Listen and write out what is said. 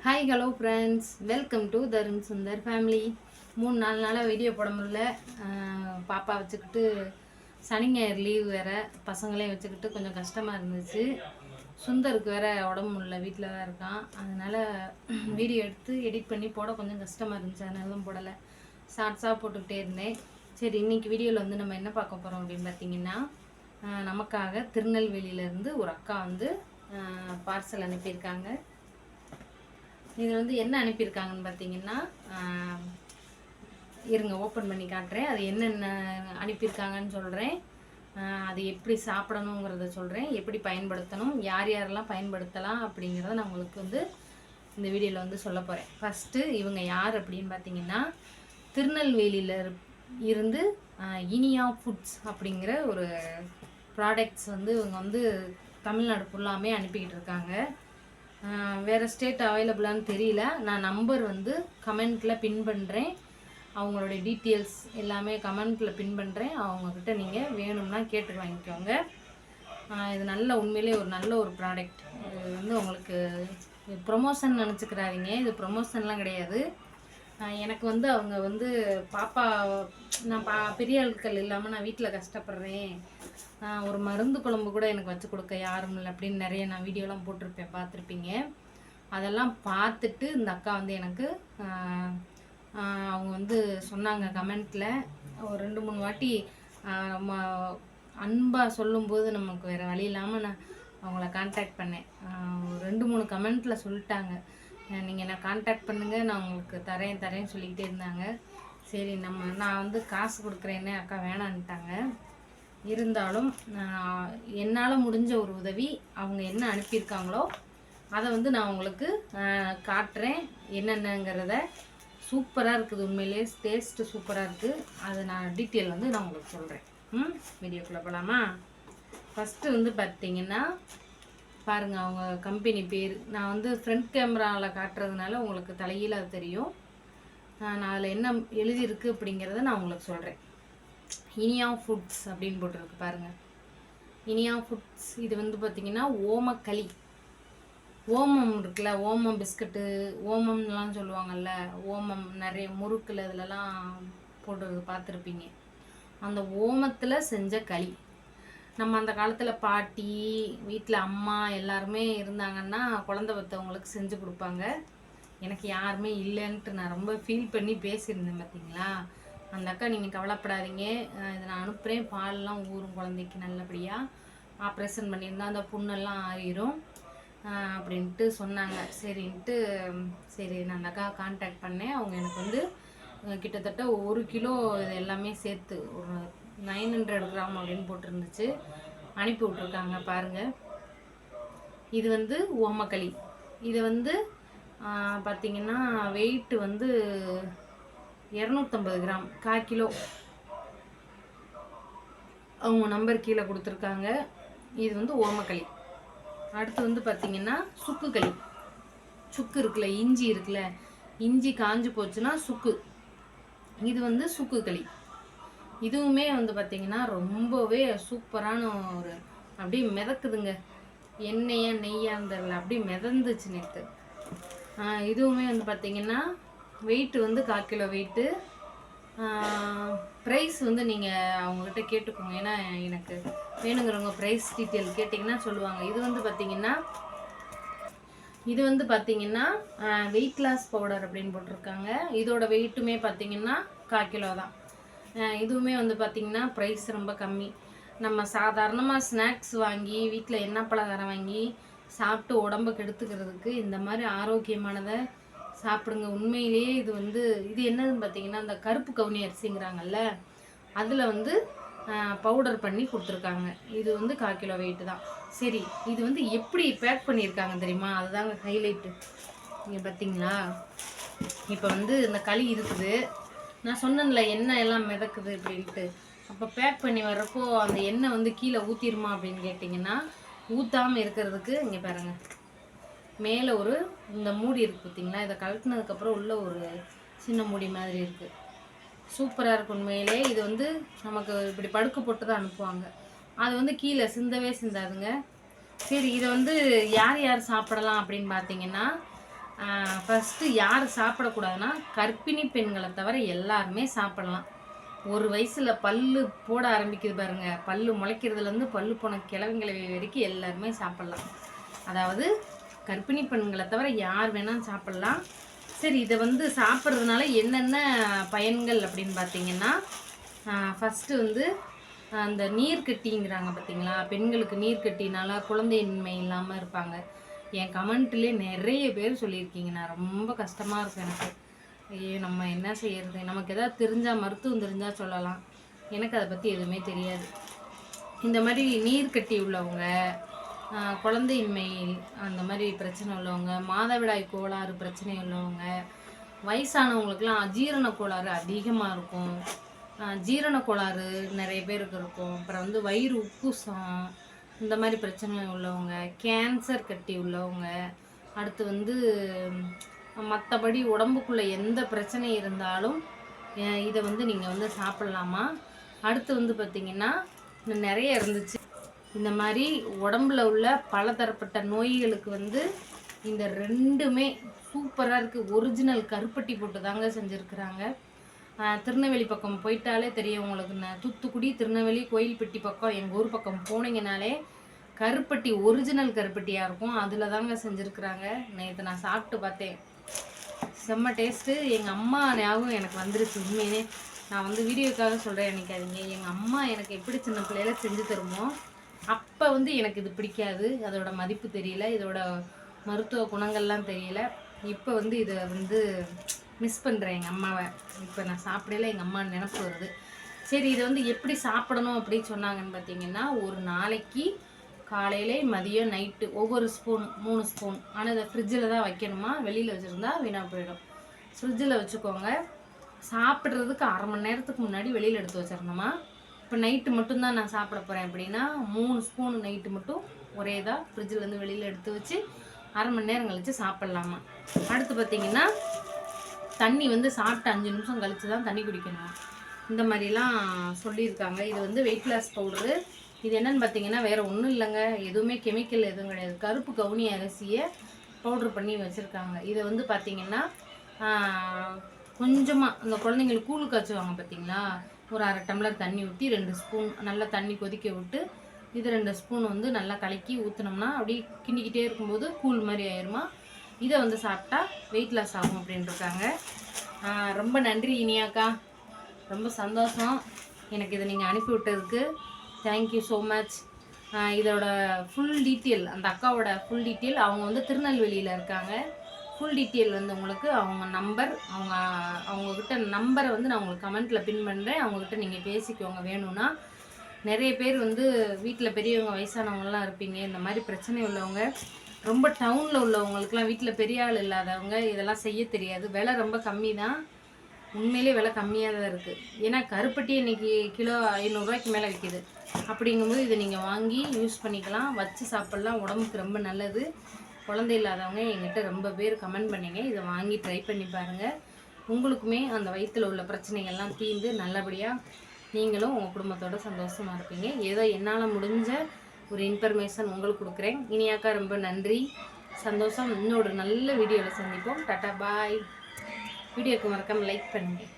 Hi hello friends, welcome to Tarun Sundar family. 3-4 நாளாக video போட முடியல. பாப்பா வச்சுக்கிட்டு சனி ஞாயிறு லீவ் வேறு, பசங்களையும் வச்சுக்கிட்டு கொஞ்சம் கஷ்டமாக இருந்துச்சு. சுந்தருக்கு வேறு உடம்பு முடியல, வீட்டில் தான் இருக்கான். அதனால் வீடியோ எடுத்து எடிட் பண்ணி போட கொஞ்சம் கஷ்டமாக இருந்துச்சு, அதனால தான் போடலை. ஷார்ட்ஸாக போட்டுக்கிட்டே இருந்தேன். சரி, இன்றைக்கி வீடியோவில் வந்து நம்ம என்ன பார்க்க போகிறோம் அப்படின்னு பார்த்தீங்கன்னா, நமக்காக திருநெல்வேலியிலேருந்து ஒரு அக்கா வந்து பார்சல் அனுப்பியிருக்காங்க. இதில் வந்து என்ன அனுப்பியிருக்காங்கன்னு பார்த்தீங்கன்னா, இருங்க ஓப்பன் பண்ணி காட்டுறேன். அது என்னென்ன அனுப்பியிருக்காங்கன்னு சொல்கிறேன். அது எப்படி சாப்பிடணுங்கிறத சொல்கிறேன், எப்படி பயன்படுத்தணும், யார் யாரெல்லாம் பயன்படுத்தலாம் அப்படிங்கிறத நான் உங்களுக்கு வந்து இந்த வீடியோவில் வந்து சொல்ல போகிறேன். ஃபஸ்ட்டு இவங்க யார் அப்படின்னு பார்த்தீங்கன்னா, திருநெல்வேலியில் இருந்து இனியா ஃபுட்ஸ் அப்படிங்கிற ஒரு ப்ராடக்ட்ஸ் வந்து இவங்க வந்து தமிழ்நாடு ஃபுல்லாமே அனுப்பிக்கிட்டு இருக்காங்க. வேறு ஸ்டேட் அவைலபிளான்னு தெரியல. நான் நம்பர் வந்து கமெண்ட்டில் பின் பண்ணுறேன். அவங்களுடைய டீட்டெயில்ஸ் எல்லாமே கமெண்ட்டில் பின் பண்ணுறேன். அவங்கக்கிட்ட நீங்கள் வேணும்னா கேட்டு வாங்கிக்கோங்க. இது நல்ல உண்மையிலே ஒரு நல்ல ஒரு ப்ராடக்ட். இது வந்து உங்களுக்கு ப்ரொமோஷன் நினச்சிக்கிறாதீங்க, இது ப்ரொமோஷன்லாம் கிடையாது. எனக்கு வந்து அவங்க வந்து பாப்பா நான் பெரிய ஆட்கள் இல்லாமல் நான் வீட்டில் கஷ்டப்படுறேன், ஒரு மருந்து குழம்பு கூட எனக்கு வச்சு கொடுக்க யாரும் இல்லை அப்படின்னு நிறைய நான் வீடியோலாம் போட்டிருப்பேன், பார்த்துருப்பீங்க. அதெல்லாம் பார்த்துட்டு இந்த அக்கா வந்து எனக்கு அவங்க வந்து சொன்னாங்க கமெண்ட்டில். ஒரு 2-3 வாட்டி அன்பாக சொல்லும்போது நமக்கு வேறு வழி இல்லாமல் நான் அவங்கள கான்டாக்ட் பண்ணேன். 2-3 கமெண்ட்டில் சொல்லிட்டாங்க, நீங்கள் என்ன கான்டாக்ட் பண்ணுங்கள், நான் உங்களுக்கு தரேன்னு சொல்லிக்கிட்டே இருந்தாங்க. சரி, நான் வந்து காசு கொடுக்குறேன்னு அக்கா வேணான்ட்டாங்க. இருந்தாலும் என்னால் முடிஞ்ச ஒரு உதவி, அவங்க என்ன அனுப்பியிருக்காங்களோ அதை வந்து நான் உங்களுக்கு காட்டுறேன் என்னென்னங்கிறத. சூப்பராக இருக்குது, உண்மையிலே டேஸ்ட்டு சூப்பராக இருக்குது. அதை நான் டீட்டெயில் வந்து நான் உங்களுக்கு சொல்கிறேன். வீடியோக்குள்ளே போகலாமா? ஃபஸ்ட்டு வந்து பார்த்திங்கன்னா பாருங்கள், அவங்க கம்பெனி பேர் நான் வந்து ஃப்ரண்ட் கேமராவில் காட்டுறதுனால உங்களுக்கு தலையில் அது தெரியும். நான் அதில் என்ன எழுதியிருக்கு அப்படிங்கிறத நான் உங்களுக்கு சொல்கிறேன். இனியா ஃபுட்ஸ் அப்படின்னு போட்டிருக்கு பாருங்கள், இனியா ஃபுட்ஸ். இது வந்து பார்த்திங்கன்னா ஓமக்களி, ஓமம் இருக்குல்ல, ஓமம் பிஸ்கட்டு, ஓமம்லாம் சொல்லுவாங்கள்ல, ஓமம் நிறைய முறுக்கில் இதிலலாம் போடுறது பார்த்துருப்பீங்க. அந்த ஓமத்தில் செஞ்ச களி. நம்ம அந்த காலத்தில் பாட்டி வீட்டில் அம்மா எல்லாருமே இருந்தாங்கன்னா குழந்தை பெற்றவங்களுக்கு செஞ்சு கொடுப்பாங்க. எனக்கு யாருமே இல்லைன்ட்டு நான் ரொம்ப ஃபீல் பண்ணி பேசியிருந்தேன் பார்த்தீங்களா. அந்த அக்கா நீங்கள் கவலைப்படாதீங்க, இதை நான் அனுப்புகிறேன், பால்லாம் ஊறும் குழந்தைக்கு நல்லபடியாக, ஆப்ரேஷன் பண்ணியிருந்தா அந்த புண்ணெல்லாம் ஆறிடும் அப்படின்ட்டு சொன்னாங்க. சரின்ட்டு சரி, நான் அந்த அக்கா கான்டாக்ட் பண்ணேன். அவங்க எனக்கு வந்து கிட்டத்தட்ட 1 கிலோ இது எல்லாமே சேர்த்து ஒரு 900 கிராம் அப்படின்னு போட்டிருந்துச்சு, அனுப்பி விட்ருக்காங்க பாருங்கள். இது வந்து ஓமக்களி. இது வந்து பார்த்திங்கன்னா வெயிட்டு வந்து 250 கிராம், 1/4 கிலோ. அவங்க நம்பர் கீழே கொடுத்துருக்காங்க. இது வந்து ஓமக்களி. அடுத்து வந்து பார்த்திங்கன்னா சுக்குக்களி. சுக்கு இருக்குல்ல, இஞ்சி இருக்குல்ல, இஞ்சி காஞ்சு போச்சுன்னா சுக்கு, இது வந்து சுக்குக்களி. இதுவுமே வந்து பார்த்திங்கன்னா ரொம்பவே சூப்பரான ஒரு, அப்படியே மிதக்குதுங்க, எண்ணெயா நெய்யாந்தரில் அப்படியே மிதந்துச்சு நேற்று. இதுவுமே வந்து பார்த்திங்கன்னா வெயிட்டு வந்து 1/4 கிலோ வெயிட்டு. ப்ரைஸ் வந்து நீங்கள் அவங்கக்கிட்ட கேட்டுக்கோங்க, ஏன்னா எனக்கு வேணுங்கிறவங்க ப்ரைஸ் டீட்டெயில் கேட்டிங்கன்னா சொல்லுவாங்க. இது வந்து பார்த்திங்கன்னா வெயிட் லாஸ் பவுடர் அப்படின்னு போட்டிருக்காங்க. இதோட வெயிட்டுமே பார்த்திங்கன்னா 1/4 கிலோ தான். இதுவுமே வந்து பார்த்திங்கன்னா ப்ரைஸ் ரொம்ப கம்மி. நம்ம சாதாரணமாக ஸ்நாக்ஸ் வாங்கி வீட்டில் எண்ணெய் பலகாரம் வாங்கி சாப்பிட்டு உடம்புக்கு எடுத்துக்கிறதுக்கு இந்த மாதிரி ஆரோக்கியமானதை சாப்பிடுங்க. உண்மையிலேயே இது வந்து இது என்னதுன்னு பார்த்திங்கன்னா இந்த கருப்பு கவுனி அரிசிங்கிறாங்கல்ல, அதில் வந்து பவுடர் பண்ணி கொடுத்துருக்காங்க. இது வந்து 1/4 கிலோ வெயிட்டு தான். சரி, இது வந்து எப்படி பேக் பண்ணியிருக்காங்க தெரியுமா, அதுதாங்க ஹைலைட்டு. நீங்கள் பார்த்திங்களா, இப்போ வந்து இந்த களி இருக்குது, நான் சொன்னேன்ல எண்ணெய் எல்லாம் மிதக்குது அப்படின்ட்டு. அப்போ பேக் பண்ணி வர்றப்போ அந்த எண்ணெய் வந்து கீழே ஊற்றிடுமா அப்படின்னு கேட்டிங்கன்னா, ஊற்றாமல் இருக்கிறதுக்கு இங்கே பாருங்கள், மேலே ஒரு இந்த மூடி இருக்குது பார்த்திங்களா, இதை கழட்டினதுக்கப்புறம் உள்ள ஒரு சின்ன மூடி மாதிரி இருக்குது. சூப்பராக இருக்கும் உண்மையிலே. இது வந்து நமக்கு இப்படி படுக்க போட்டு தான் அனுப்புவாங்க. அது வந்து கீழே சிந்தவே சிந்தாதுங்க. சரி, இதை வந்து யார் யார் சாப்பிடலாம் அப்படின்னு பார்த்தீங்கன்னா, ஃபஸ்ட்டு யார் சாப்பிடக்கூடாதுன்னா கர்ப்பிணி பெண்களை தவிர எல்லாருமே சாப்பிடலாம். ஒரு வயசில் பல்லு போட ஆரம்பிக்குது பாருங்கள், பல்லு முளைக்கிறதுலேருந்து பல்லு போன கிழவிங்களை வரைக்கும் எல்லாருமே சாப்பிட்லாம். அதாவது கர்ப்பிணி பெண்களை தவிர யார் வேணாலும் சாப்பிட்லாம். சரி, இதை வந்து சாப்பிட்றதுனால என்னென்ன பயன்கள் அப்படின்னு பார்த்தீங்கன்னா, ஃபஸ்ட்டு வந்து அந்த நீர்க்கட்டிங்கிறாங்க பார்த்தீங்களா, பெண்களுக்கு நீர்க்கட்டினால குழந்தையின்மை இல்லாமல் இருப்பாங்க. என் கமெண்ட்லேயே நிறைய பேர் சொல்லியிருக்கீங்க. நான் ரொம்ப கஷ்டமாக இருக்கும் எனக்கு. நம்ம என்ன செய்யறது, நமக்கு எதாவது தெரிஞ்சால் மருத்துவம் தெரிஞ்சால் சொல்லலாம். எனக்கு அதை பற்றி எதுவுமே தெரியாது. இந்த மாதிரி நீர்க்கட்டி உள்ளவங்க, குழந்தையின்மை அந்த மாதிரி பிரச்சனை உள்ளவங்க, மாதவிடாய் கோளாறு பிரச்சனை உள்ளவங்க, வயசானவங்களுக்கெல்லாம் அஜீரண கோளாறு அதிகமாக இருக்கும். ஜீரண கோளாறு நிறைய பேருக்கு இருக்கும். அப்புறம் வந்து வயிறு உப்புசம் இந்த மாதிரி பிரச்சனை உள்ளவங்க, கேன்சர் கட்டி உள்ளவங்க, அடுத்து வந்து மற்றபடி உடம்புக்குள்ளே எந்த பிரச்சனை இருந்தாலும் இதை வந்து நீங்கள் வந்து சாப்பிட்லாமா. அடுத்து வந்து பார்த்திங்கன்னா நிறைய இருந்துச்சு. இந்த மாதிரி உடம்புல உள்ள பலதரப்பட்ட நோய்களுக்கு வந்து இந்த ரெண்டுமே சூப்பராக இருக்குது. ஒரிஜினல் கருப்பட்டி போட்டு தாங்க செஞ்சுருக்குறாங்க. திருநெல்வேலி பக்கம் போயிட்டாலே தெரியும் உங்களுக்கு. தூத்துக்குடி, திருநெல்வேலி, கோயில்பட்டி பக்கம் எங்கள் ஊர் பக்கம் போனீங்கனாலே கருப்பட்டி ஒரிஜினல் கருப்பட்டியாக இருக்கும். அதில் தாங்க செஞ்சுருக்குறாங்க. நேற்று நான் சாப்பிட்டு பார்த்தேன், செம்ம டேஸ்ட்டு. எங்கள் அம்மா ஞாபகம் எனக்கு வந்துருச்சு. உண்மையிலே நான் வந்து வீடியோக்காக சொல்கிறேன் நினைக்காதீங்க. எங்கள் அம்மா எனக்கு எப்படி சின்ன பிள்ளையில செஞ்சு தருமோ அப்போ வந்து எனக்கு இது பிடிக்காது, அதோட மதிப்பு தெரியல, இதோட மருத்துவ குணங்கள்லாம் தெரியல. இப்போ வந்து இதை வந்து மிஸ் பண்ணுறேன் எங்கள் அம்மாவை. இப்போ நான் சாப்பிடல, எங்கள் அம்மா நினப்பு வருது. சரி, இதை வந்து எப்படி சாப்பிடணும் அப்படின்னு சொன்னாங்கன்னு பார்த்தீங்கன்னா, ஒரு நாளைக்கு காலையிலே மதியம் நைட்டு ஒவ்வொரு ஸ்பூன் 3 ஸ்பூன். ஆனால் இதை ஃப்ரிட்ஜில் தான் வைக்கணுமா, வெளியில் வச்சுருந்தா வீணாக போயிடும். ஃப்ரிட்ஜில் வச்சுக்கோங்க. சாப்பிட்றதுக்கு அரை மணி நேரத்துக்கு முன்னாடி வெளியில் எடுத்து வச்சிடணுமா. இப்போ நைட்டு மட்டும்தான் நான் சாப்பிட போகிறேன் அப்படின்னா 3 ஸ்பூன் நைட்டு மட்டும் ஒரே இதாக ஃப்ரிட்ஜிலேருந்து வெளியில் எடுத்து வச்சு அரை மணி நேரம் கழித்து சாப்பிட்லாமா. அடுத்து பார்த்திங்கன்னா தண்ணி வந்து சாப்பிட்டு 5 நிமிஷம் கழித்து தான் தண்ணி குடிக்கணும். இந்த மாதிரிலாம் சொல்லியிருக்காங்க. இது வந்து வெயிட் லாஸ் பவுடரு. இது என்னென்னு பார்த்தீங்கன்னா வேறு ஒன்றும் இல்லைங்க, எதுவுமே கெமிக்கல் எதுவும் கிடையாது. கருப்பு கவுனி அரிசியை பவுட்ரு பண்ணி வச்சுருக்காங்க. இதை வந்து பார்த்திங்கன்னா கொஞ்சமாக அந்த குழந்தைங்களுக்கு கூழ் காய்ச்சுவாங்க பார்த்தீங்களா, ஒரு அரை டம்ளர் தண்ணி ஊற்றி 2 ஸ்பூன் நல்லா தண்ணி கொதிக்க விட்டு இது 2 ஸ்பூன் வந்து நல்லா கலக்கி ஊற்றினோம்னா அப்படியே கிண்டிக்கிட்டே இருக்கும்போது கூழ் மாதிரி ஆயிருமா. இதை வந்து சாப்பிட்டா வெயிட் லாஸ் ஆகும் அப்படின்ட்டுருக்காங்க. ரொம்ப நன்றி இனியாக்கா, ரொம்ப சந்தோஷம் எனக்கு இதை நீங்கள் அனுப்பி விட்டதுக்கு. Thank you so much. இதோட ஃபுல் டீட்டெயில், அந்த அக்காவோட ஃபுல் டீட்டெயில், அவங்க வந்து திருநெல்வேலியில் இருக்காங்க. ஃபுல் டீட்டெயில் வந்து உங்களுக்கு அவங்க நம்பர், அவங்கக்கிட்ட நம்பரை வந்து நான் உங்களுக்கு கமெண்ட்டில் பின் பண்ணுறேன். அவங்கக்கிட்ட நீங்கள் பேசிக்கோங்க வேணும்னா. நிறைய பேர் வந்து வீட்டில் பெரியவங்க வயசானவங்களாம் இருப்பீங்க, இந்த மாதிரி பிரச்சனை உள்ளவங்க, ரொம்ப டவுனில் உள்ளவங்களுக்குலாம் வீட்டில் பெரிய ஆள் இல்லாதவங்க இதெல்லாம் செய்ய தெரியாது. விலை ரொம்ப கம்மி தான், உண்மையிலே விலை கம்மியாக தான் இருக்குது. ஏன்னா கருப்பட்டி இன்றைக்கி கிலோ 500 ரூபாய்க்கு மேலே விற்கிது. அப்படிங்கும்போது இதை நீங்கள் வாங்கி யூஸ் பண்ணிக்கலாம், வச்சு சாப்பிட்லாம், உடம்புக்கு ரொம்ப நல்லது. குழந்தை இல்லாதவங்க எங்கிட்ட ரொம்ப பேர் கமெண்ட் பண்ணிங்க, இதை வாங்கி ட்ரை பண்ணி பாருங்கள். உங்களுக்குமே அந்த வயிற்றில் உள்ள பிரச்சனைகள்லாம் தீர்ந்து நல்லபடியாக நீங்களும் உங்கள் குடும்பத்தோடு சந்தோஷமாக இருப்பீங்க. ஏதோ என்னால் முடிஞ்ச ஒரு இன்ஃபர்மேஷன் உங்களுக்கு கொடுக்குறேன். இனியாக்கா ரொம்ப நன்றி, சந்தோஷம். இன்னொரு நல்ல வீடியோவில் சந்திப்போம். டாட்டா பாய். வீடியோக்கு மறக்காமல் லைக் பண்ணுங்கள்.